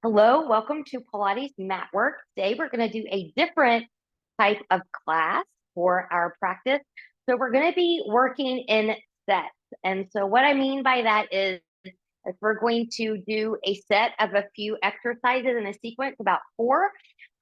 Hello, welcome to Pilates Matwork. Today we're going to do a different type of class for our practice. So we're going to be working in sets. And so what I mean by that is we're going to do a set of a few exercises in a sequence, about four.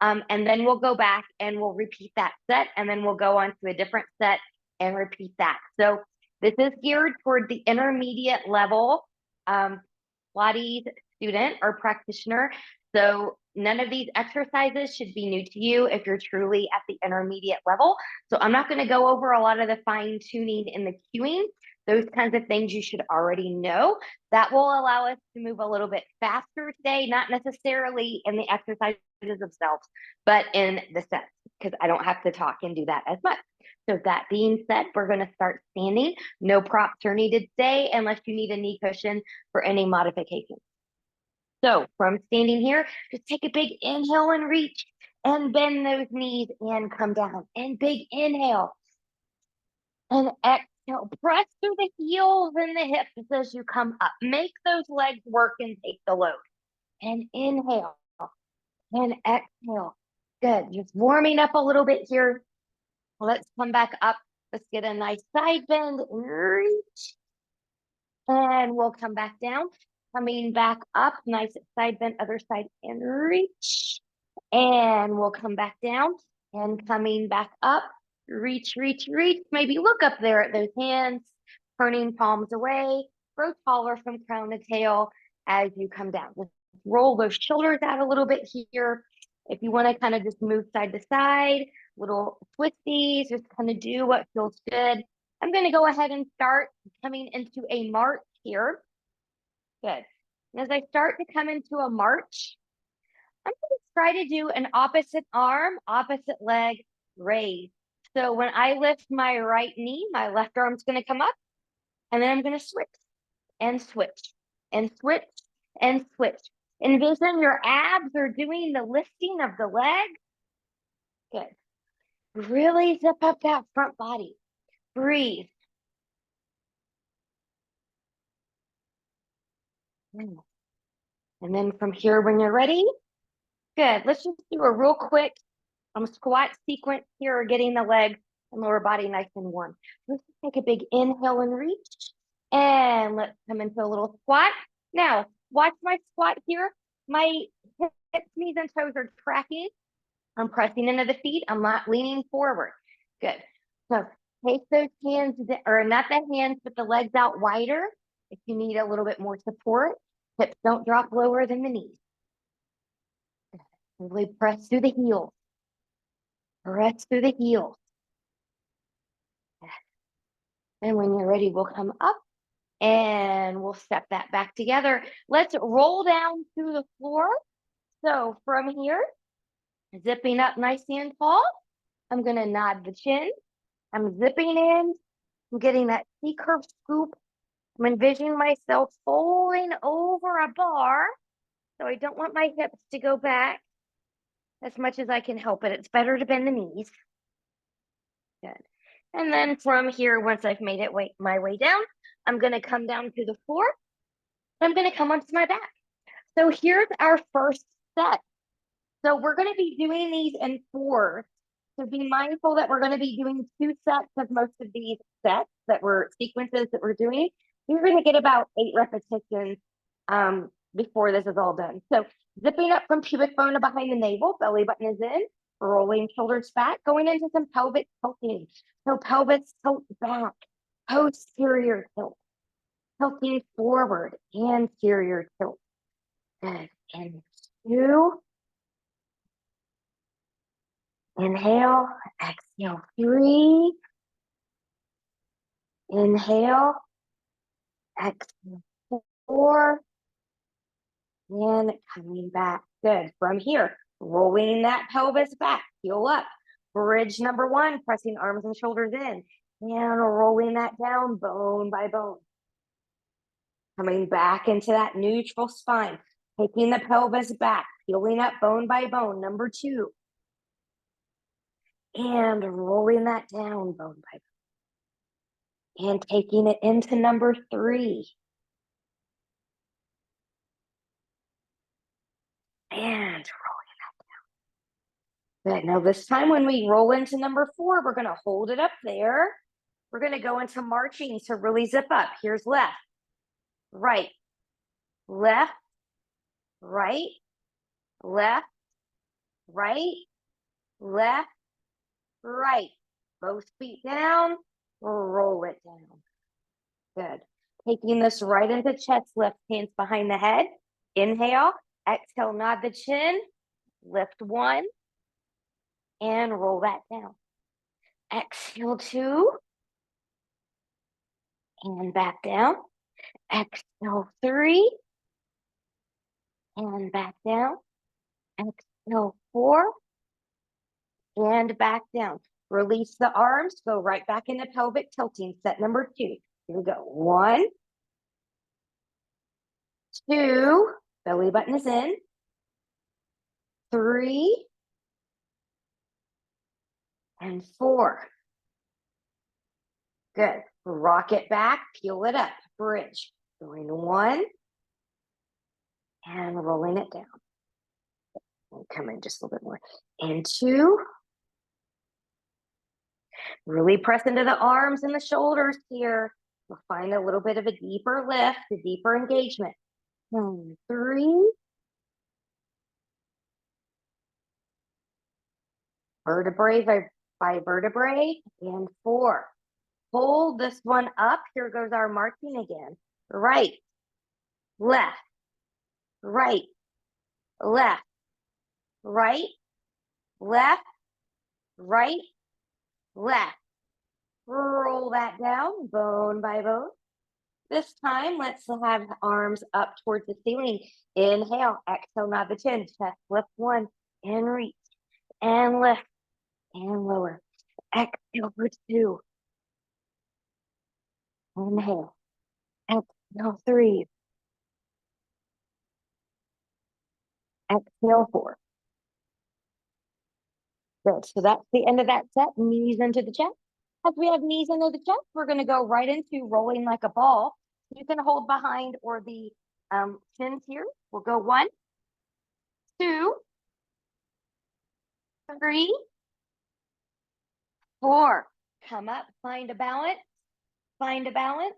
And then we'll go back and we'll repeat that set. And then we'll go on to a different set and repeat that. So this is geared toward the intermediate level Pilates student or practitioner. So none of these exercises should be new to you if you're truly at the intermediate level. So I'm not going to go over a lot of the fine tuning and the cueing. Those kinds of things you should already know. That will allow us to move a little bit faster today, not necessarily in the exercises themselves, but in the sets, because I don't have to talk and do that as much. So that being said, we're going to start standing. No props are needed today unless you need a knee cushion for any modifications. So from standing here, just take a big inhale and reach and bend those knees and come down. And big inhale and exhale. Press through the heels and the hips as you come up. Make those legs work and take the load. And inhale and exhale. Good. Just warming up a little bit here. Let's come back up. Let's get a nice side bend and reach. And we'll come back down. Coming back up, nice side bend, other side and reach. And we'll come back down and coming back up, reach, reach, reach. Maybe look up there at those hands, turning palms away. Grow taller from crown to tail as you come down. Let's roll those shoulders out a little bit here. If you want to kind of just move side to side, little twisties, just kind of do what feels good. I'm going to go ahead and start coming into a march here. Good. And as I start to come into a march, I'm going to try to do an opposite arm, opposite leg raise. So when I lift my right knee, my left arm's going to come up, and then I'm going to switch and switch and switch and switch. Envision your abs are doing the lifting of the leg. Good. Really zip up that front body. Breathe. And then from here, when you're ready, good. Let's just do a real quick squat sequence here, getting the legs and lower body nice and warm. Let's just take a big inhale and reach. And let's come into a little squat. Now, watch my squat here. My hips, knees, and toes are tracking. I'm pressing into the feet. I'm not leaning forward. Good. So take those hands, or not the hands, but the legs out wider. If you need a little bit more support, hips don't drop lower than the knees. Really press through the heels. Press through the heels. And when you're ready, we'll come up and we'll step that back together. Let's roll down to the floor. So from here, zipping up nice and tall, I'm going to nod the chin. I'm zipping in. I'm getting that C-curve scoop. I'm envisioning myself folding over a bar. So I don't want my hips to go back as much as I can help it. It's better to bend the knees. Good. And then from here, once I've made it my way down, I'm going to come down to the floor. I'm going to come onto my back. So here's our first set. So we're going to be doing these in fours. So be mindful that we're going to be doing two sets of most of these sets sequences that we're doing. You're going to get about 8 repetitions before this is all done. So zipping up from pubic bone to behind the navel, belly button is in, rolling shoulders back, going into some pelvic tilting. So pelvis tilt back, posterior tilt, tilting forward, anterior tilt. Good. And 2. Inhale, exhale, 3. Inhale, exhale, 4. And coming back. Good. From here, rolling that pelvis back, heel up. Bridge number 1, pressing arms and shoulders in. And rolling that down bone by bone. Coming back into that neutral spine. Taking the pelvis back, heeling up bone by bone. Number 2. And rolling that down bone by bone. And taking it into number 3. and roll. Good. Now this time when we roll into number 4, we're going to hold it up there. We're going to go into marching to really zip up. Here's left, right, left, right, left, right, left, right. Both feet down, roll it down. Good. Taking this right into chest lift, hands behind the head. Inhale, exhale, nod the chin, lift 1, and roll that down. Exhale 2, and back down. Exhale 3, and back down. Exhale 4, and back down. Release the arms, go right back into pelvic tilting. Set number 2. Here we go. 1, 2, belly button is in. 3, and 4. Good. Rock it back, peel it up, bridge. Going 1, and rolling it down. And come in just a little bit more. And 2. Really press into the arms and the shoulders here. We'll find a little bit of a deeper lift, a deeper engagement. 3. Vertebrae by vertebrae. And 4. Hold this one up. Here goes our marching again. Right, left, right, left, right, left, right, left. Roll that down, bone by bone. This time, let's have arms up towards the ceiling. Inhale, exhale, nod the chin, chest lift 1, and reach, and lift, and lower. Exhale for 2. Inhale, exhale 3. Exhale 4. Good, so that's the end of that set, knees into the chest. As we have knees into the chest, we're gonna go right into rolling like a ball. You can hold behind or the chins here. We'll go 1, 2, 3, 4. Come up, find a balance, find a balance,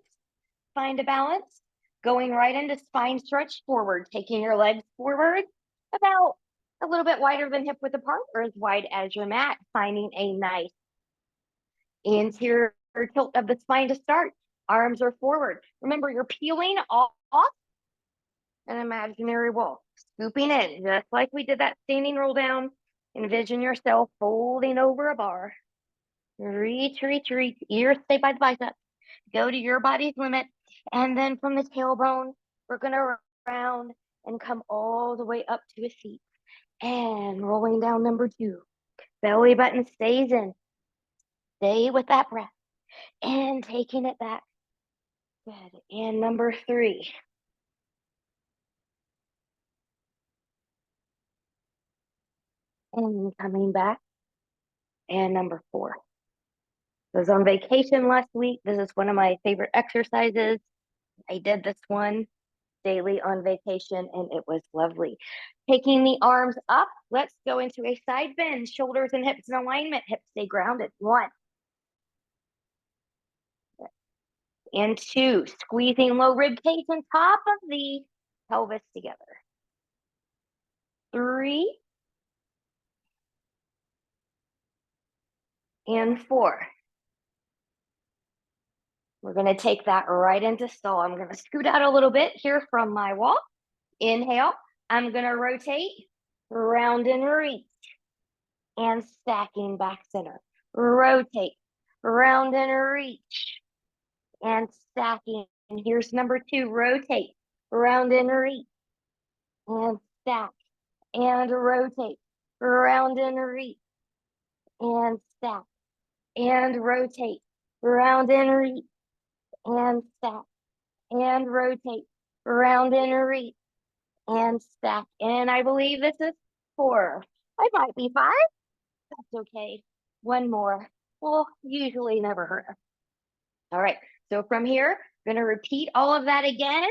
find a balance. Going right into spine stretch forward, taking your legs forward about a little bit wider than hip width apart or as wide as your mat, finding a nice anterior tilt of the spine to start. Arms are forward. Remember, you're peeling off an imaginary wall, scooping in, just like we did that standing roll down. Envision yourself folding over a bar. Reach, reach, reach. Ears stay by the biceps. Go to your body's limit. And then from the tailbone, we're going to round and come all the way up to a seat. And rolling down number 2. Belly button stays in. Stay with that breath. And taking it back. Good. And number 3. And coming back. And number 4. I was on vacation last week. This is one of my favorite exercises. I did this one daily on vacation and it was lovely. Taking the arms up, let's go into a side bend, shoulders and hips in alignment, hips stay grounded. 1 and 2, squeezing low rib cage on top of the pelvis together. 3 and 4. We're going to take that right into stall. I'm going to scoot out a little bit here from my wall. Inhale. I'm going to rotate, round and reach, and stacking back center. Rotate, round and reach, and stacking. And here's number 2, rotate, round and reach, and stack, and rotate, round and reach, and stack, and rotate, round and reach, and stack, and rotate, round and reach, and stack. And I believe this is 4. I might be 5. That's okay. 1 more. Well, usually never hurt. All right. So from here, going to repeat all of that again.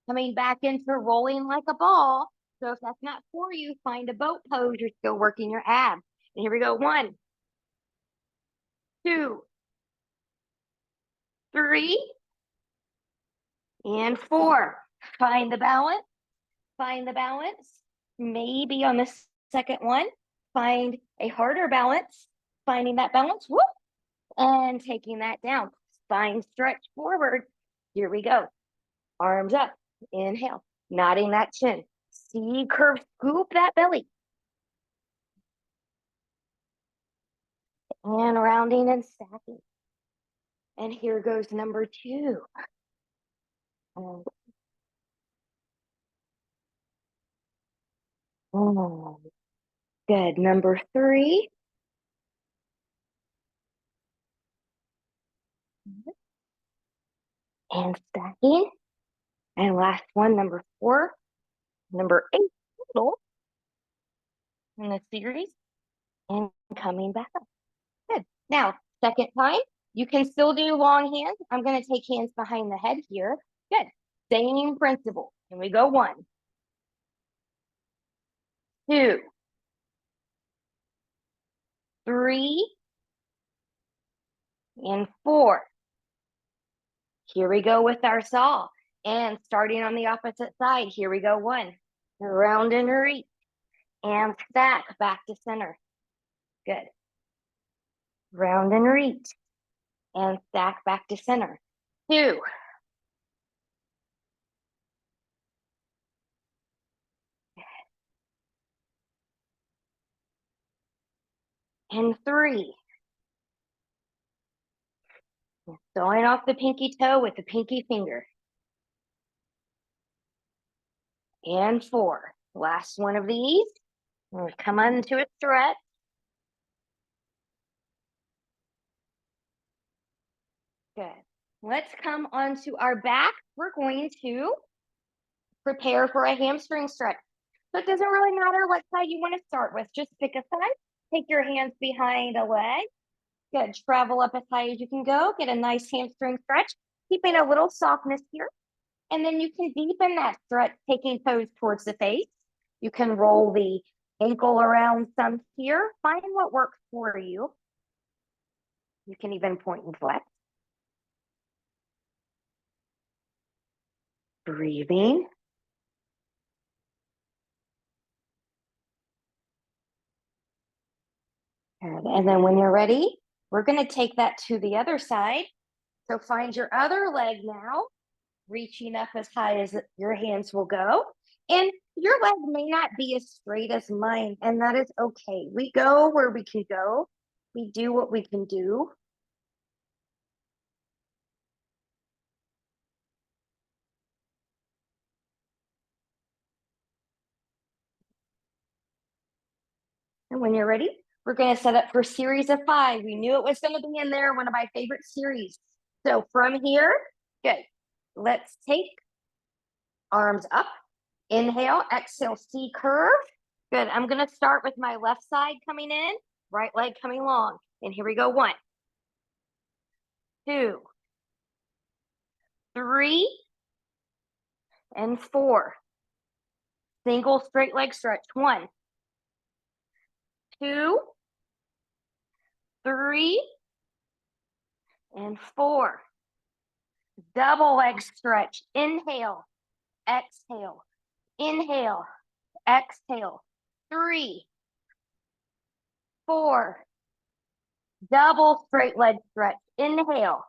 Coming back into rolling like a ball. So if that's not for you, find a boat pose. You're still working your abs. And here we go. 1, 2, 3, and 4. Find the balance. Find the balance. Maybe on the second one, find a harder balance. Finding that balance. Whoop. And taking that down. Spine stretch forward. Here we go. Arms up. Inhale. Nodding that chin. C curve. Scoop that belly. And rounding and stacking. And here goes number 2. And, good. Number 3. And stacking. And last one, number 4. Number 8 total in the series. And coming back up. Good. Now, second time, you can still do long hands. I'm going to take hands behind the head here. Good. Same principle. Here we go. 1, 2, 3, and 4. Here we go with our saw. And starting on the opposite side, here we go. 1, round and reach, and stack back to center. Good. Round and reach, and stack back to center. 2, and 3. Sawing off the pinky toe with the pinky finger. And 4. Last one of these. Come onto a stretch. Good. Let's come onto our back. We're going to prepare for a hamstring stretch. So it doesn't really matter what side you want to start with. Just pick a side. Take your hands behind a leg. Good. Travel up as high as you can go. Get a nice hamstring stretch. Keeping a little softness here. And then you can deepen that stretch, taking toes towards the face. You can roll the ankle around some here. Find what works for you. You can even point and flex. Breathing. Good. And then when you're ready, we're going to take that to the other side. So find your other leg now, reaching up as high as your hands will go. And your leg may not be as straight as mine, and that is okay. We go where we can go. We do what we can do. And when you're ready, we're going to set up for a series of 5. We knew it was going to be in there, one of my favorite series. So from here, good. Let's take arms up. Inhale, exhale, C curve. Good. I'm going to start with my left side coming in, right leg coming long. And here we go. 1, 2, 3, and 4. Single straight leg stretch. 1, 2, 3, and 4. Double leg stretch. Inhale, exhale, inhale, exhale. 3, 4. Double straight leg stretch. Inhale,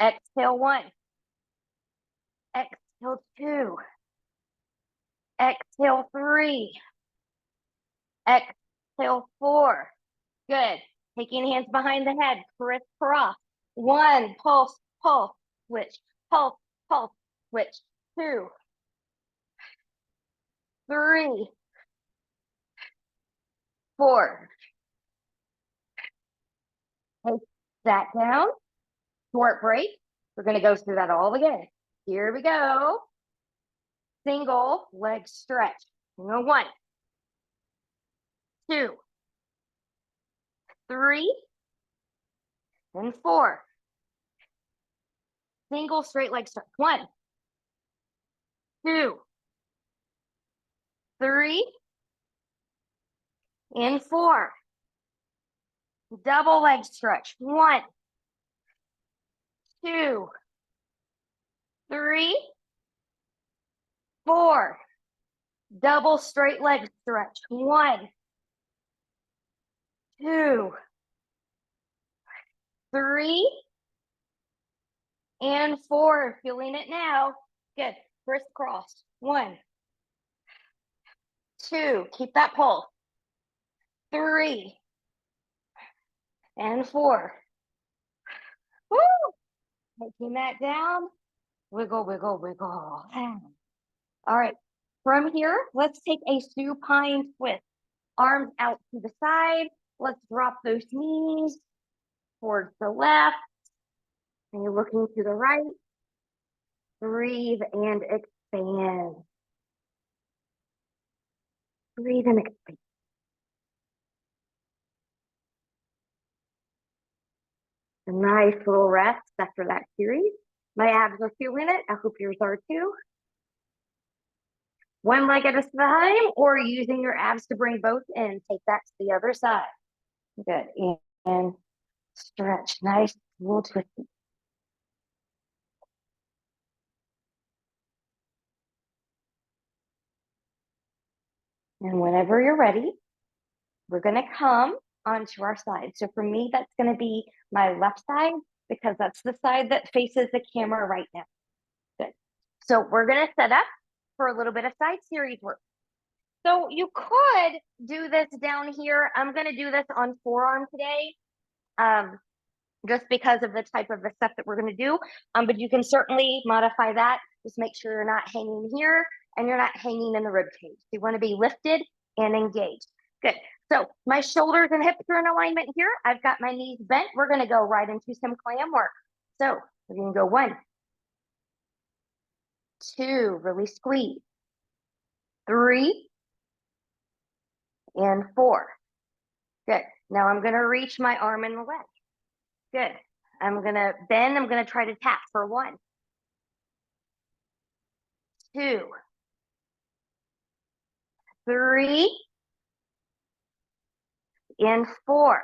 exhale. 1, exhale. 2, exhale. 3, exhale. 4. Good. Taking hands behind the head, crisscross. 1, pulse, pulse, switch, pulse, pulse, switch. 2, 3, 4. Take that down. Short break. We're going to go through that all again. Here we go. Single leg stretch. 1, 2, 3, and 4. Single straight leg stretch. 1, 2, 3, and 4. Double leg stretch. 1, 2, 3, 4. Double straight leg stretch. 1, 2, 3, and 4. Feeling it now. Good. Crisscross. 1, 2. Keep that pull. 3, and 4. Woo! Taking that down. Wiggle, wiggle, wiggle. All right. From here, let's take a supine twist. Arms out to the side. Let's drop those knees towards the left. And you're looking to the right. Breathe and expand. Breathe and expand. A nice little rest after that series. My abs are feeling it. I hope yours are too. One leg at a time, or using your abs to bring both in. Take that to the other side. Good. And stretch. Nice little twist. And whenever you're ready, we're going to come onto our side. So for me, that's going to be my left side because that's the side that faces the camera right now. Good. So we're going to set up for a little bit of side series work. So you could do this down here. I'm going to do this on forearm today, just because of the type of the stuff that we're going to do. But you can certainly modify that. Just make sure you're not hanging here and you're not hanging in the rib cage. You want to be lifted and engaged. Good. So my shoulders and hips are in alignment here. I've got my knees bent. We're going to go right into some clam work. So we're going to go 1, 2, really squeeze. 3, and 4. Good. Now I'm going to reach my arm and the leg. Good. I'm going to bend. I'm going to try to tap for 1, 2, 3, and 4.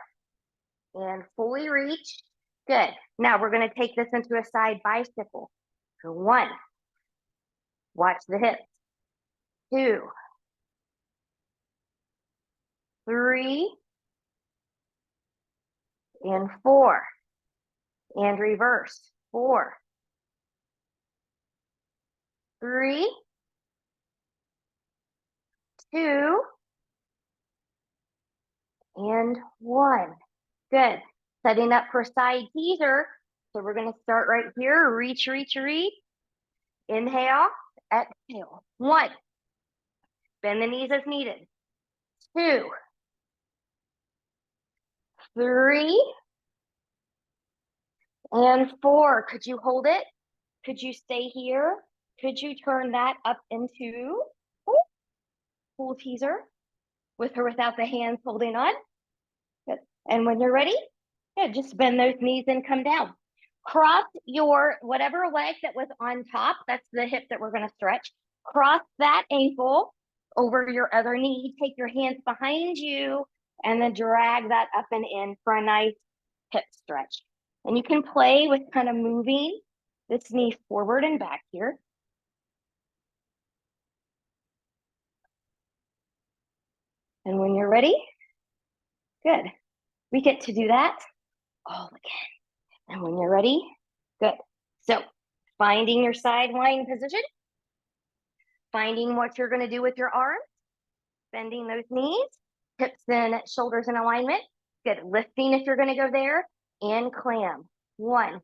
And fully reach. Good. Now we're going to take this into a side bicycle. So 1. Watch the hips. 2, 3, and 4. And reverse. 4, 3, 2, and 1. Good. Setting up for side teaser. So we're going to start right here. Reach, reach, reach. Inhale, exhale. 1. Bend the knees as needed. 2, 3, and 4. Could you hold it? Could you stay here? Could you turn that up into full teaser with or without the hands holding on? Good. And when you're ready, yeah, just bend those knees and come down. Cross your whatever leg that was on top. That's the hip that we're going to stretch. Cross that ankle over your other knee. Take your hands behind you and then drag that up and in for a nice hip stretch. And you can play with kind of moving this knee forward and back here. And when you're ready, good. We get to do that all again. And when you're ready, good. So finding your side lying position, finding what you're going to do with your arms, bending those knees, hips and shoulders in alignment. Good. Lifting if you're going to go there, and clam. 1,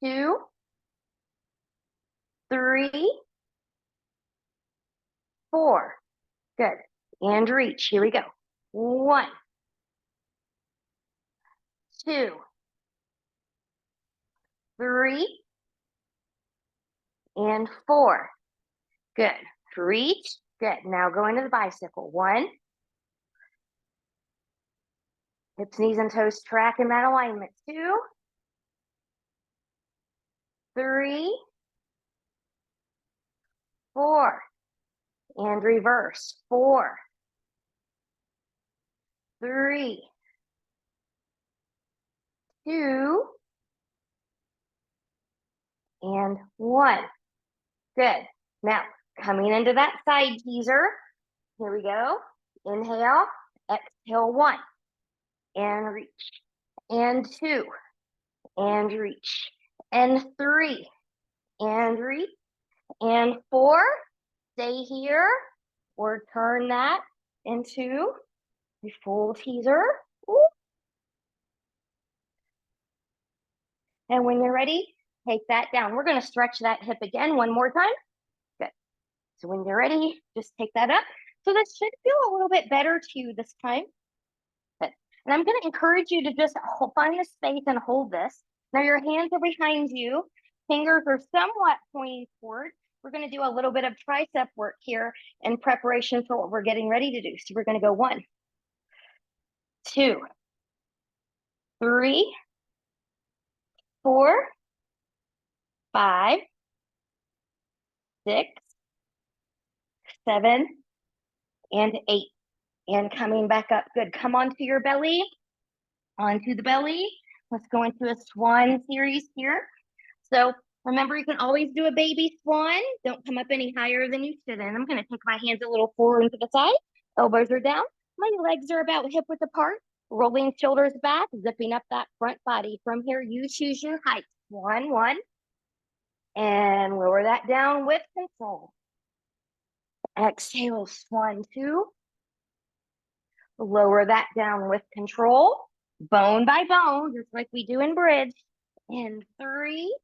2, 3, 4. Good. And reach. Here we go. 1, 2, 3, and 4. Good. Reach. Good. Now go into the bicycle. 1. Hips, knees, and toes track in that alignment. 2, 3, 4. and reverse. 4, 3, 2, and 1. Good. Now, coming into that side teaser. Here we go. Inhale, exhale, 1, and reach, and 2, and reach, and 3, and reach, and 4. Stay here, or turn that into a full teaser. Ooh. And when you're ready, take that down. We're going to stretch that hip again one more time. Good. So when you're ready, just take that up. So this should feel a little bit better to you this time. Good. And I'm going to encourage you to just find the space and hold this. Now your hands are behind you. Fingers are somewhat pointing forward. We're going to do a little bit of tricep work here in preparation for what we're getting ready to do. So we're going to go 1, 2, 3, 4, 5, 6, 7, and 8. And coming back up. Good. Come onto your belly. Onto the belly. Let's go into a swan series here. So remember, you can always do a baby swan. Don't come up any higher than you should. And I'm going to take my hands a little forward and to the side. Elbows are down. My legs are about hip width apart. Rolling shoulders back, zipping up that front body. From here, you choose your height. Swan 1. And lower that down with control. Exhale, swan 2. Lower that down with control. Bone by bone, just like we do in bridge. And 3.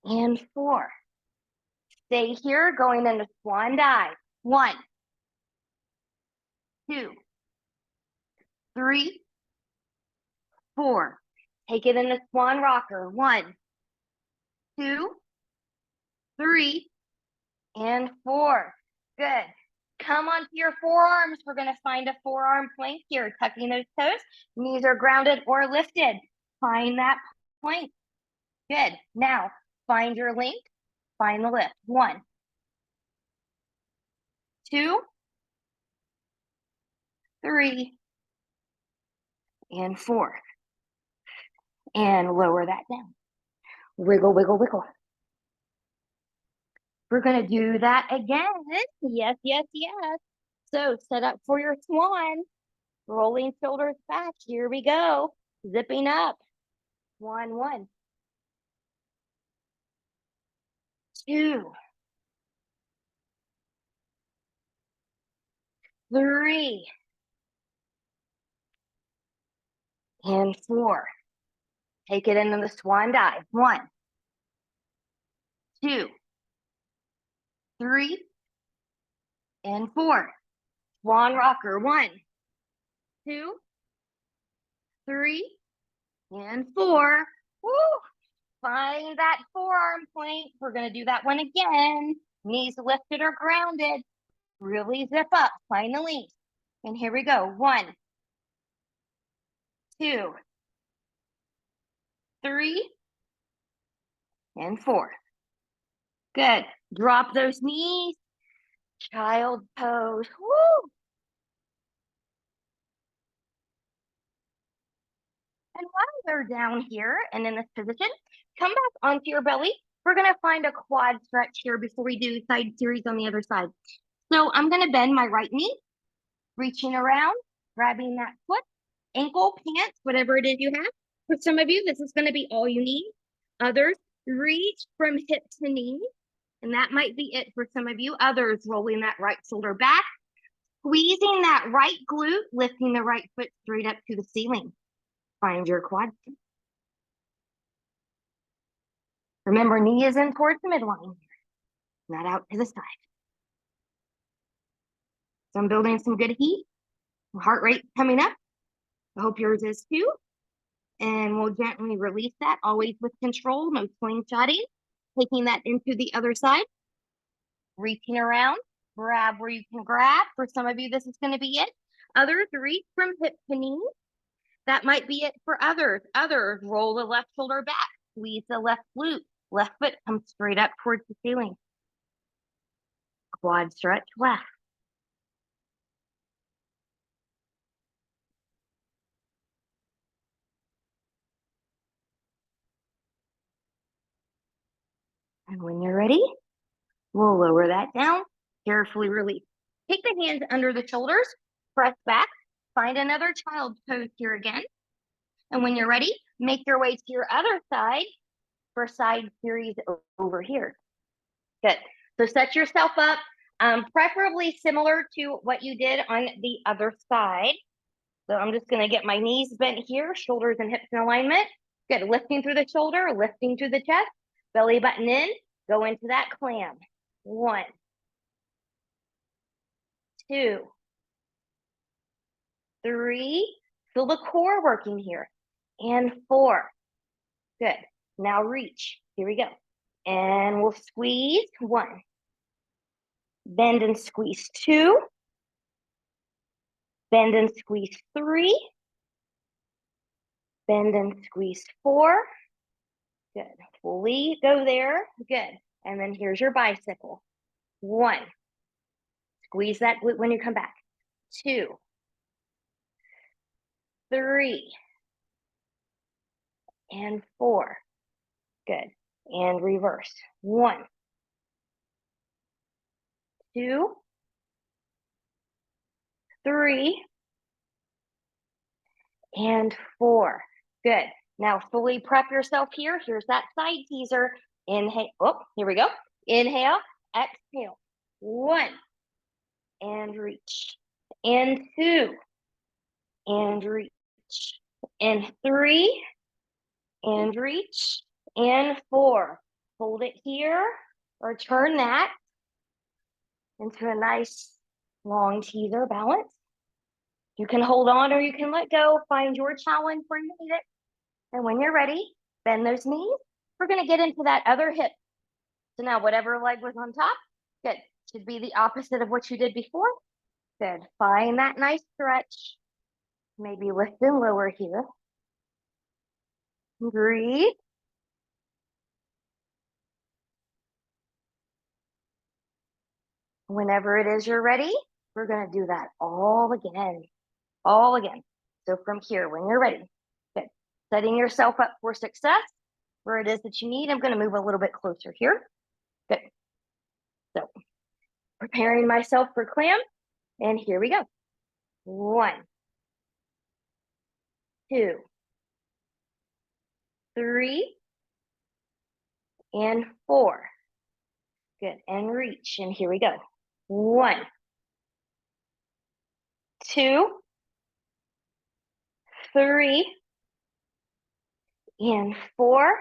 And 4. Stay here, going into swan dive. 1, 2, 3, 4. Take it in the swan rocker. 1, 2, 3, and 4. Good. Come onto your forearms. We're going to find a forearm plank here, tucking those toes. Knees are grounded or lifted. Find that plank. Good. Now, find your length. Find the lift. 1, 2, 3, and 4. And lower that down. Wiggle, wiggle, wiggle. We're going to do that again. Yes, yes, yes. So set up for your swan. Rolling shoulders back. Here we go. Zipping up. 1, 1, 2, 3, and 4. Take it into the swan dive. 1, 2, 3, and 4. Swan rocker. 1, 2, 3, and 4. Woo! Find that forearm plank. We're going to do that one again. Knees lifted or grounded. Really zip up. Find the length. And here we go. 1, 2, 3, and 4. Good. Drop those knees. Child pose. Woo! And while you're down here and in this position, come back onto your belly. We're going to find a quad stretch here before we do side series on the other side. So I'm going to bend my right knee, reaching around, grabbing that foot, ankle, pants, whatever it is you have. For some of you, this is going to be all you need. Others, reach from hip to knee. And that might be it for some of you. Others, rolling that right shoulder back, squeezing that right glute, lifting the right foot straight up to the ceiling. Find your quad. Remember, knee is in towards the midline, not out to the side. So I'm building some good heat. Heart rate coming up. I hope yours is too. And we'll gently release that, always with control, no slingshotting. Taking that into the other side. Reaching around, grab where you can grab. For some of you, this is going to be it. Others, reach from hip to knee. That might be it for others. Others, roll the left shoulder back, squeeze the left glute, Left foot comes straight up towards the ceiling. Quad stretch left. And when you're ready, we'll lower that down, carefully release. Take the hands under the shoulders, press back, find another child's pose here again. And when you're ready, make your way to your other side for side series over here. Good. So set yourself up, preferably similar to what you did on the other side. So I'm just going to get my knees bent here, shoulders and hips in alignment. Good. Lifting through the shoulder, lifting through the chest, belly button in, go into that clam. 1, 2, 3. Feel the core working here. And 4. Good. Now reach. Here we go. And we'll squeeze. 1. Bend and squeeze. 2. Bend and squeeze. 3. Bend and squeeze. 4. Good. Fully go there. Good. And then here's your bicycle. 1. Squeeze that glute when you come back. 2. 3. And 4. Good. And reverse. 1. 2. 3. And 4. Good. Now fully prep yourself here. Here's that side teaser. Inhale. Oh, here we go. Inhale. Exhale. 1. And reach. And 2. And reach. And 3. And reach. And 4. Hold it here or turn that into a nice long teaser balance. You can hold on or you can let go. Find your challenge where you need it. And when you're ready, bend those knees. We're going to get into that other hip. So now whatever leg was on top, good. Should be the opposite of what you did before. Good. Find that nice stretch. Maybe lift and lower here. Breathe. Whenever it is you're ready, we're going to do that all again. All again. So from here, when you're ready, good. Setting yourself up for success where it is that you need. I'm going to move a little bit closer here. Good. So preparing myself for clam. And here we go. 1, 2, 3, and 4. Good. And reach. And here we go. 1, 2, 3, and 4.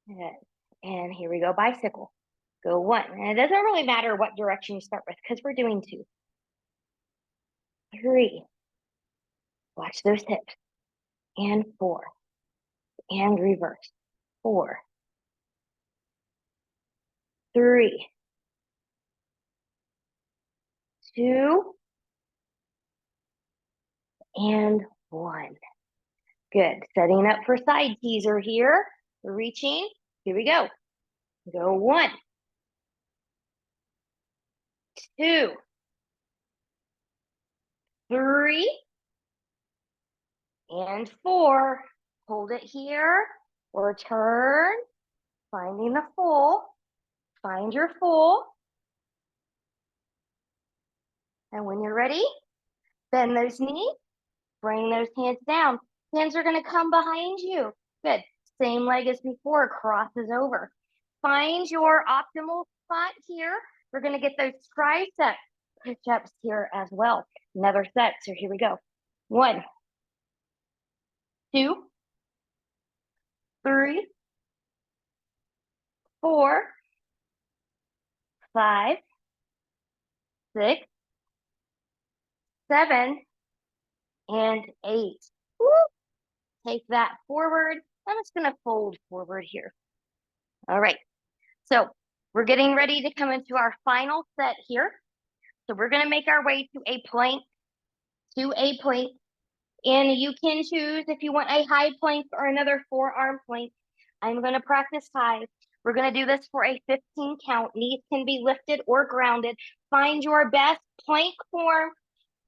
Good. And here we go. Bicycle. Go 1. And it doesn't really matter what direction you start with because we're doing 2. 3. Watch those hips. And 4. And reverse. 4. 3. 2. And 1. Good. Setting up for side teaser here. Reaching. Here we go. Go 1. 2. 3. And 4. Hold it here or turn. Finding the full. Find your full. And when you're ready, bend those knees. Bring those hands down. Hands are going to come behind you. Good. Same leg as before, crosses over. Find your optimal spot here. We're going to get those tricep push-ups here as well. Another set. So here we go. 1, 2, 3, 4, 5, 6, 7, and 8. Woo! Take that forward. I'm just going to fold forward here. All right. So we're getting ready to come into our final set here. So we're going to make our way to a plank, and you can choose if you want a high plank or another forearm plank. I'm going to practice high. We're going to do this for a 15 count. Knees can be lifted or grounded. Find your best plank form.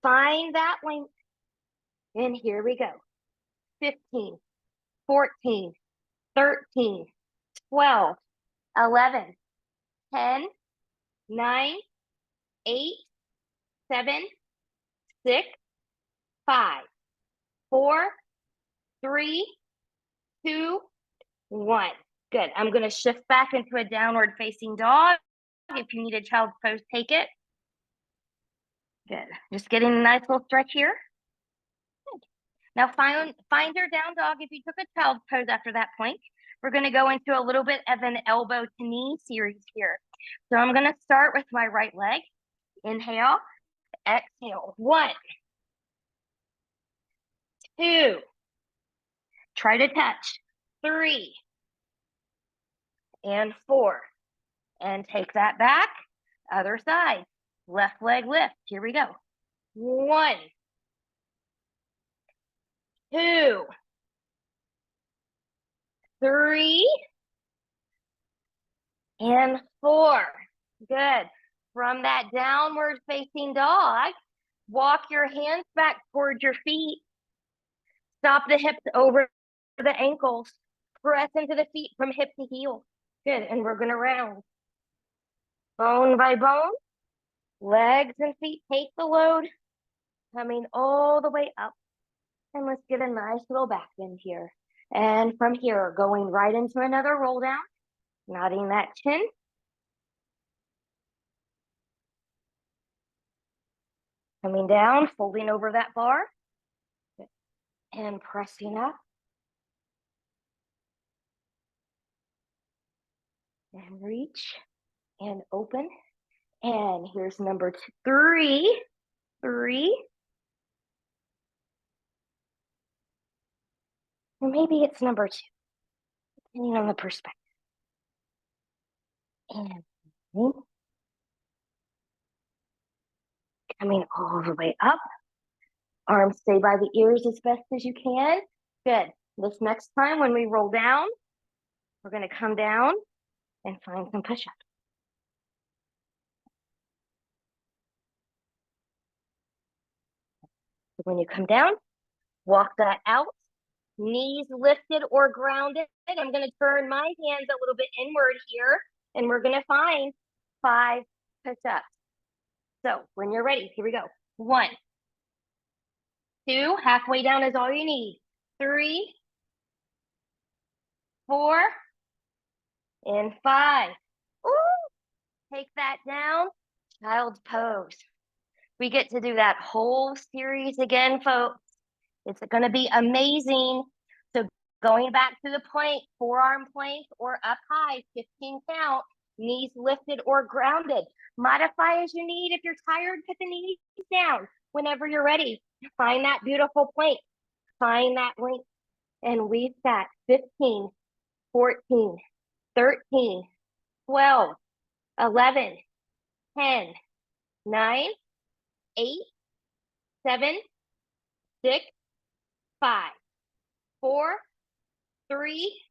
Find that length. And here we go. 15, 14, 13, 12, 11, 10, 9, 8, 7, 6, 5, 4, 3, 2, 1. Good. I'm going to shift back into a downward facing dog. If you need a child's pose, take it. Good. Just getting a nice little stretch here. Good. Now find your down dog if you took a child's pose after that plank. We're going to go into a little bit of an elbow to knee series here. So I'm going to start with my right leg. Inhale, exhale. 1, 2. Try to touch. 3 and 4. And take that back. Other side. Left leg lift. Here we go. 1, 2, 3, and 4. Good. From that downward facing dog, walk your hands back towards your feet. Stop the hips over the ankles. Press into the feet from hip to heel. Good. And we're going to round. Bone by bone. Legs and feet take the load. Coming all the way up. And let's get a nice little back bend here. And from here, going right into another roll down. Nodding that chin. Coming down, folding over that bar. And pressing up. And reach. And open. And here's number 3. 3. Or maybe it's number 2. Depending on the perspective. And coming all the way up. Arms stay by the ears as best as you can. Good. This next time when we roll down, we're going to come down and find some push-ups. So when you come down, walk that out. Knees lifted or grounded. I'm going to turn my hands a little bit inward here, and we're going to find 5 push-ups. So when you're ready, here we go. 1, 2, halfway down is all you need. 3, 4, and 5. Ooh, take that down. Child's pose. We get to do that whole series again, folks. It's going to be amazing. So going back to the plank, forearm plank or up high, 15 count, knees lifted or grounded. Modify as you need. If you're tired, put the knees down. Whenever you're ready, find that beautiful plank. Find that length. And we've got 15, 14, 13, 12, 11, 10, 9, 8, 7, 6, 5, 4, 3,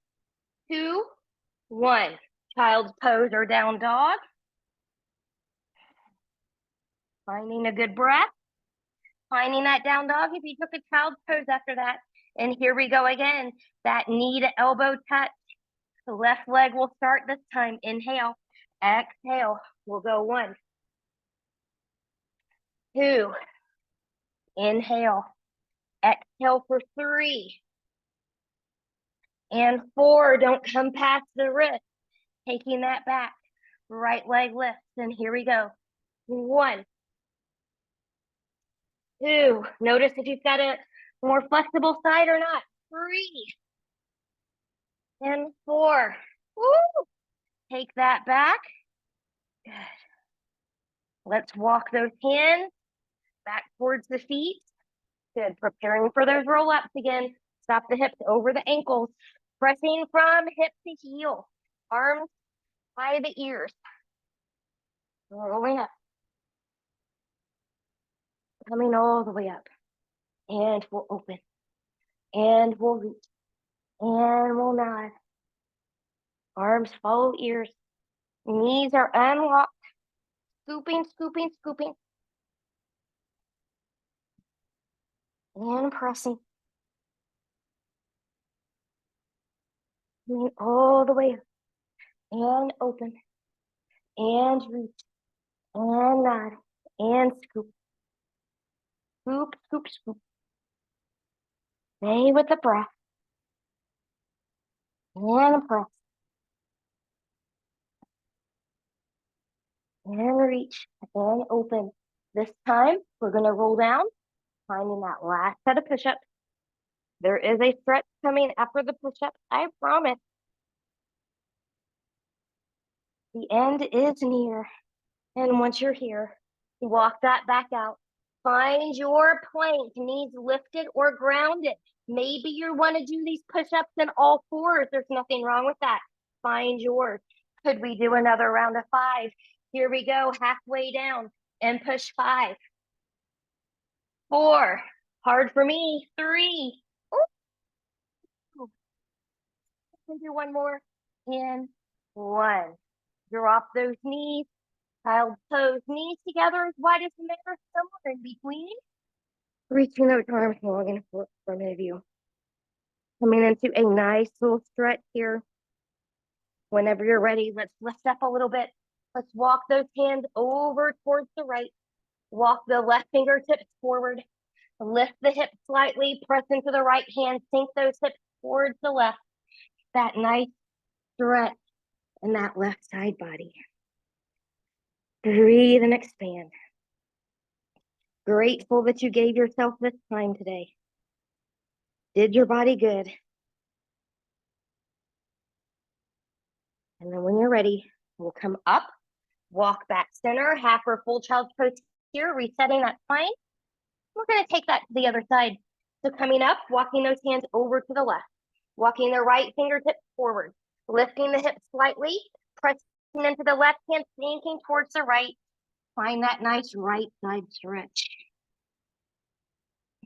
2, 1. Child's pose or down dog. Finding a good breath. Finding that down dog if you took a child's pose after that. And here we go again. That knee to elbow touch. The left leg will start this time. Inhale. Exhale. We'll go 1, 2. Inhale. Exhale for 3. And 4. Don't come past the wrist. Taking that back. Right leg lifts. And here we go. 1, 2. Notice if you've got a more flexible side or not. 3. And 4. Woo! Take that back. Good. Let's walk those hands back towards the feet. Good. Preparing for those roll-ups again. Stop the hips over the ankles. Pressing from hip to heel. Arms by the ears. Rolling up. Coming all the way up. And we'll open. And we'll reach. And we'll nod. Arms follow ears. Knees are unlocked. Scooping, scooping, scooping. And pressing. And all the way. And open. And reach. And nod. And scoop. Scoop, scoop, scoop. Stay with the breath. And press. And reach. And open. This time, we're going to roll down, finding that last set of push-ups. There is a stretch coming after the push-ups, I promise. The end is near. And once you're here, walk that back out. Find your plank, knees lifted or grounded. Maybe you want to do these push-ups in all fours. There's nothing wrong with that. Find yours. Could we do another round of 5? Here we go, halfway down and push 5. 4, hard for me. 3. Ooh. Can do one more. And 1. Drop those knees. Child pose, knees together as wide as the mirror, somewhere in between. Reaching those arms long and from of you. Coming into a nice little stretch here. Whenever you're ready, let's lift up a little bit. Let's walk those hands over towards the right. Walk the left fingertips forward. Lift the hips slightly, press into the right hand, sink those hips towards the left. That nice stretch in that left side body. Breathe and expand. Grateful that you gave yourself this time today. Did your body good. And then when you're ready, we'll come up, walk back center, half or full child's pose here, resetting that spine. We're going to take that to the other side. So coming up, walking those hands over to the left, walking the right fingertips forward, lifting the hips slightly, pressing into the left hand, sinking towards the right. Find that nice right side stretch.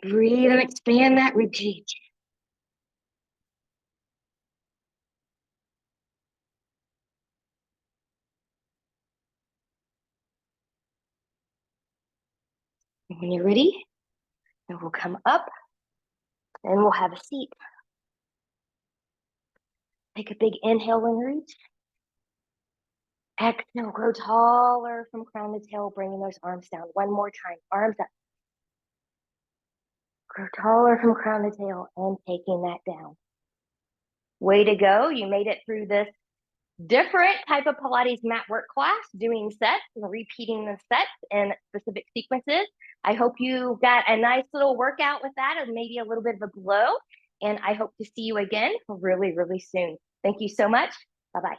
Breathe and expand that ribcage. When you're ready, then we'll come up and we'll have a seat. Take a big inhale and reach. Exhale, grow taller from crown to tail, bringing those arms down. One more time, arms up. Grow taller from crown to tail and taking that down. Way to go. You made it through this different type of Pilates mat work class, doing sets and repeating the sets in specific sequences. I hope you got a nice little workout with that and maybe a little bit of a glow. And I hope to see you again really, really soon. Thank you so much. Bye-bye.